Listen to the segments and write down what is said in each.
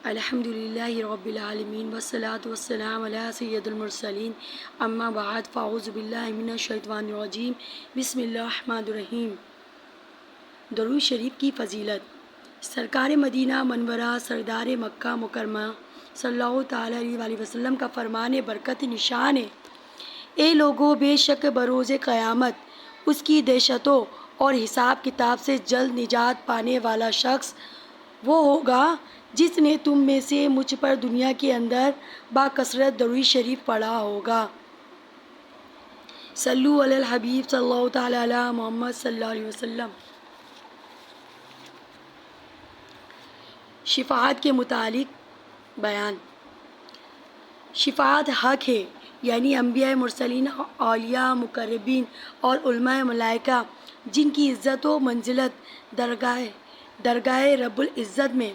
الحمد للہ رب العالمین والصلاة والسلام علی سید المرسلین اما بعد فاعوذ باللہ من الشیطان الرجیم بسم اللہ الرحمن الرحیم۔ درود شریف کی فضیلت۔ سرکار مدینہ منورہ سردار مکہ مکرمہ صلی اللہ تعالیٰ علیہ وآلہ وسلم کا فرمان برکت نشان ہے، اے لوگو بے شک بروز قیامت اس کی دہشتوں اور حساب کتاب سے جلد نجات پانے والا شخص وہ ہوگا جس نے تم میں سے مجھ پر دنیا کے اندر باکثرت درود شریف پڑھا ہوگا۔ صلو علی الحبیب صلی اللہ تعالیٰ علی محمد صلی اللہ علیہ وسلم۔ شفاعت کے متعلق بیان۔ شفاعت حق ہے، یعنی انبیاء مرسلین، اولیاء مقربین اور علماء ملائکہ جن کی عزت و منزلت درگاہ رب العزت میں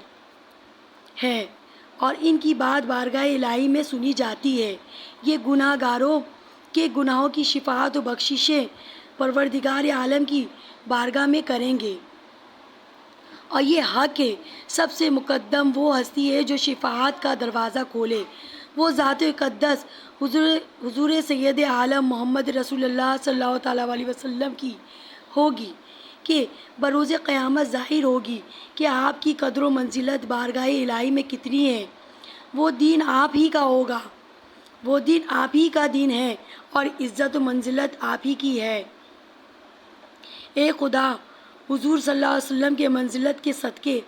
ہے اور ان کی بات بارگاہ الہی میں سنی جاتی ہے، یہ گناہ گاروں کے گناہوں کی شفاعت و بخششیں پروردگار عالم کی بارگاہ میں کریں گے، اور یہ حق ہے۔ سب سے مقدم وہ ہستی ہے جو شفاعت کا دروازہ کھولے، وہ ذات اقدس حضور سید عالم محمد رسول اللہ صلی اللہ تعالیٰ علیہ وسلم کی ہوگی کہ بروز قیامت ظاہر ہوگی کہ آپ کی قدر و منزلت بارگاہ الہی میں کتنی ہے۔ وہ دین آپ ہی کا ہوگا، وہ دین آپ ہی کا دین ہے اور عزت و منزلت آپ ہی کی ہے۔ اے خدا، حضور صلی اللہ علیہ وسلم کے منزلت کے صدقے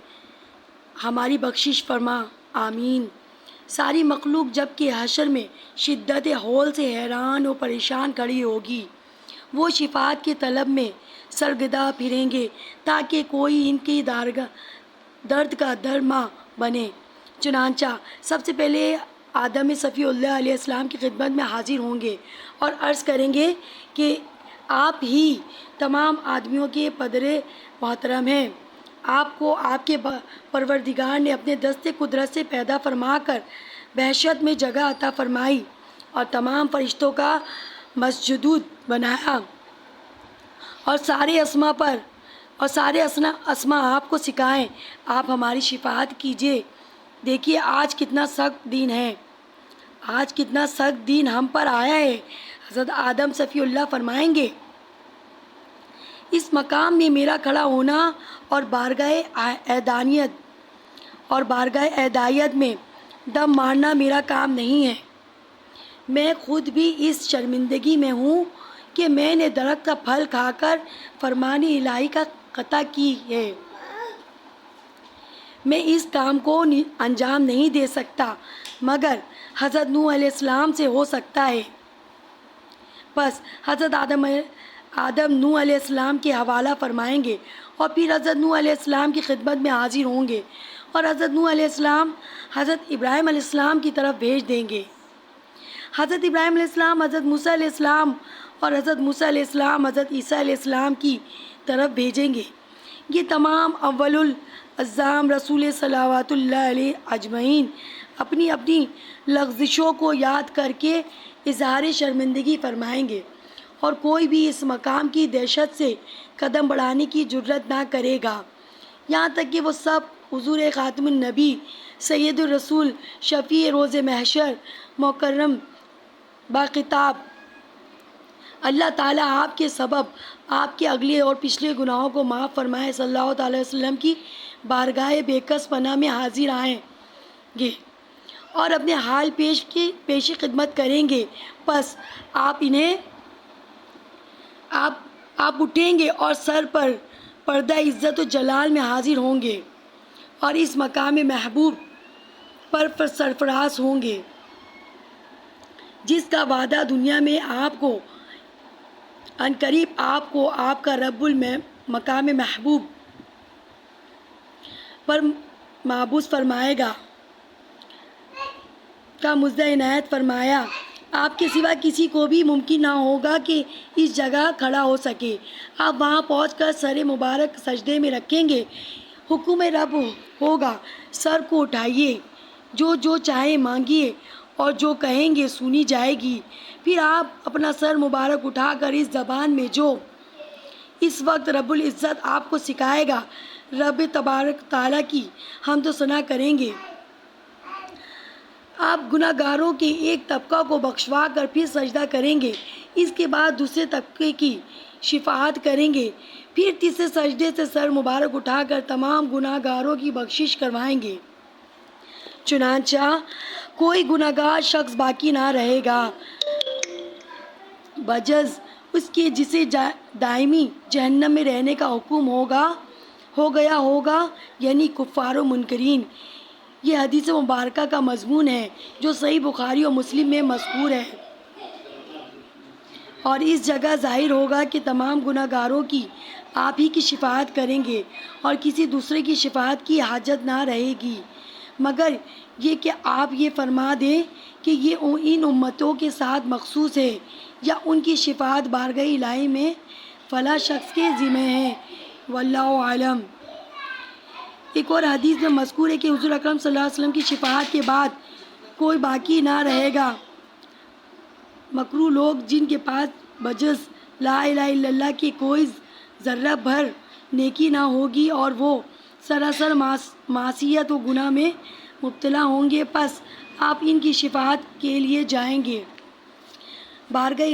ہماری بخشش فرما، آمین۔ ساری مخلوق جب کہ حشر میں شدت ہول سے حیران و پریشان کھڑی ہوگی، وہ شفاعت کے طلب میں سرگرداں پھریں گے تاکہ کوئی ان کی درد کا درماں بنے۔ چنانچہ سب سے پہلے آدم صفی اللہ علیہ السلام کی خدمت میں حاضر ہوں گے اور عرض کریں گے کہ آپ ہی تمام آدمیوں کے پدر محترم ہیں، آپ کو آپ کے پروردگار نے اپنے دست قدرت سے پیدا فرما کر بہشت میں جگہ عطا فرمائی اور تمام فرشتوں کا مسجود بنایا اور سارے اسما آپ کو سکھائیں، آپ ہماری شفاعت کیجیے۔ دیکھیے آج کتنا سخت دین ہے، آج کتنا سخت دین ہم پر آیا ہے۔ حضرت آدم صفی اللہ فرمائیں گے، اس مقام میں میرا کھڑا ہونا اور بارگاہ اعدایت میں دم مارنا میرا کام نہیں ہے۔ میں خود بھی اس شرمندگی میں ہوں کہ میں نے درخت کا پھل کھا کر فرمان الہی کا قطع کی ہے، میں اس کام کو انجام نہیں دے سکتا مگر حضرت نوح علیہ السلام سے ہو سکتا ہے۔ بس حضرت آدم نوح علیہ السلام کے حوالہ فرمائیں گے اور پھر حضرت نوح علیہ السلام کی خدمت میں حاضر ہوں گے اور حضرت نوح علیہ السلام حضرت ابراہیم علیہ السلام کی طرف بھیج دیں گے۔ حضرت ابراہیم علیہ السلام حضرت موسیٰ علیہ السلام اور حضرت موسیٰ علیہ السلام حضرت عیسیٰ علیہ السلام کی طرف بھیجیں گے۔ یہ تمام اول الازام رسول صلوات اللہ علیہ اجمعین اپنی اپنی لغزشوں کو یاد کر کے اظہار شرمندگی فرمائیں گے اور کوئی بھی اس مقام کی دہشت سے قدم بڑھانے کی جرت نہ کرے گا، یہاں تک کہ وہ سب حضور خاتم النبی سید الرسول شفیع روز محشر مکرم باخطاب اللہ تعالیٰ آپ کے سبب آپ کے اگلے اور پچھلے گناہوں کو معاف فرمائے صلی اللہ تعالیٰ علیہ وسلم کی بارگاہ بےکس پناہ میں حاضر آئیں گے اور اپنے حال پیشی خدمت کریں گے۔ پس آپ اٹھیں گے اور سر پر پردہ عزت و جلال میں حاضر ہوں گے اور اس مقام محبوب پر سرفراز ہوں گے جس کا وعدہ دنیا میں آپ کو عنقریب آپ کو آپ کا رب مقام محبوب پر معبوس فرمائے گا کا مژدہ عنایت فرمایا۔ آپ کے سوا کسی کو بھی ممکن نہ ہوگا کہ اس جگہ کھڑا ہو سکے۔ آپ وہاں پہنچ کر سر مبارک سجدے میں رکھیں گے، حکم رب ہوگا سر کو اٹھائیے، جو چاہیں مانگیے اور جو کہیں گے سنی جائے گی۔ پھر آپ اپنا سر مبارک اٹھا کر اس زبان میں جو اس وقت رب العزت آپ کو سکھائے گا، رب تبارک تعالیٰ کی حمد و ثنا کریں گے آپ گناہ گاروں کے ایک طبقہ کو بخشوا کر پھر سجدہ کریں گے، اس کے بعد دوسرے طبقے کی شفاعت کریں گے، پھر تیسرے سجدے سے سر مبارک اٹھا کر تمام گناہ گاروں کی بخشش کروائیں گے۔ چنانچہ کوئی گناہ گار شخص باقی نہ رہے گا بجز اس کے جسے دائمی جہنم میں رہنے کا حکم ہو گیا ہوگا، یعنی کفار و منکرین۔ یہ حدیث مبارکہ کا مضمون ہے جو صحیح بخاری اور مسلم میں مذکور ہے، اور اس جگہ ظاہر ہوگا کہ تمام گناہ گاروں کی آپ ہی کی شفاعت کریں گے اور کسی دوسرے کی شفاعت کی حاجت نہ رہے گی، مگر یہ کہ آپ یہ فرما دیں کہ یہ ان امتوں کے ساتھ مخصوص ہے یا ان کی شفاعت بارگاہ الہی میں فلاں شخص کے ذمہ ہے، واللہ عالم۔ ایک اور حدیث میں مذکور ہے کہ حضور اکرم صلی اللہ علیہ وسلم کی شفاعت کے بعد کوئی باقی نہ رہے گا، مکروہ لوگ جن کے پاس بجز لا الہ الا اللہ کی کوئی ذرہ بھر نیکی نہ ہوگی اور وہ سراسر معصیت و گناہ میں مبتلا ہوں گے، پس آپ ان کی شفاعت کے لیے جائیں گے۔ بارگاہ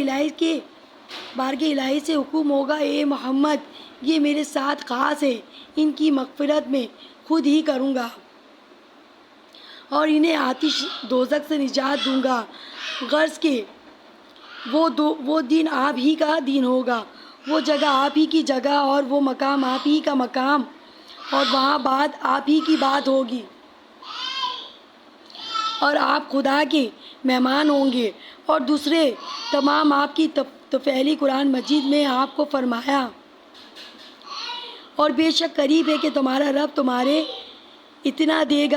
الہی سے حکم ہوگا، اے محمد یہ میرے ساتھ خاص ہے، ان کی مغفرت میں خود ہی کروں گا اور انہیں آتش دوزخ سے نجات دوں گا، غرض کہ وہ دن آپ ہی کا دن ہوگا، وہ جگہ آپ ہی کی جگہ اور وہ مقام آپ ہی کا مقام، اور وہاں بات آپ ہی کی بات ہوگی اور آپ خدا کے مہمان ہوں گے۔ اور دوسرے تمام آپ کی تفعیلی قرآن مجید میں آپ کو فرمایا، اور بے شک قریب ہے کہ تمہارا رب تمہیں اتنا دے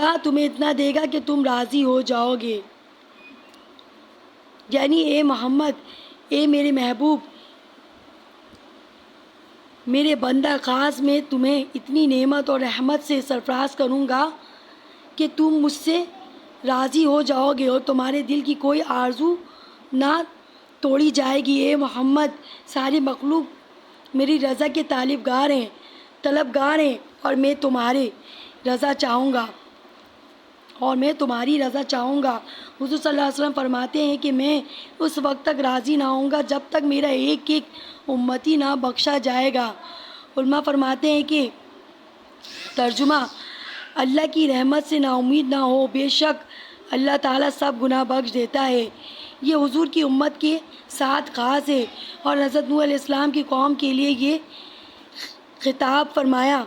گا کہ تم راضی ہو جاؤ گے، یعنی اے محمد، اے میرے محبوب، میرے بندہ خاص، میں تمہیں اتنی نعمت اور رحمت سے سرفراز کروں گا کہ تم مجھ سے راضی ہو جاؤ گے اور تمہارے دل کی کوئی آرزو نہ توڑی جائے گی۔ اے محمد، ساری مخلوق میری رضا کے طلبگار ہیں اور میں تمہاری رضا چاہوں گا۔ حضور صلی اللہ علیہ وسلم فرماتے ہیں کہ میں اس وقت تک راضی نہ ہوں گا جب تک میرا ایک ایک امتی نہ بخشا جائے گا۔ علماء فرماتے ہیں کہ ترجمہ، اللہ کی رحمت سے نا امید نہ ہو، بے شک اللہ تعالیٰ سب گناہ بخش دیتا ہے۔ یہ حضور کی امت کے ساتھ خاص ہے، اور حضرت نوح علیہ السلام کی قوم کے لیے یہ خطاب فرمایا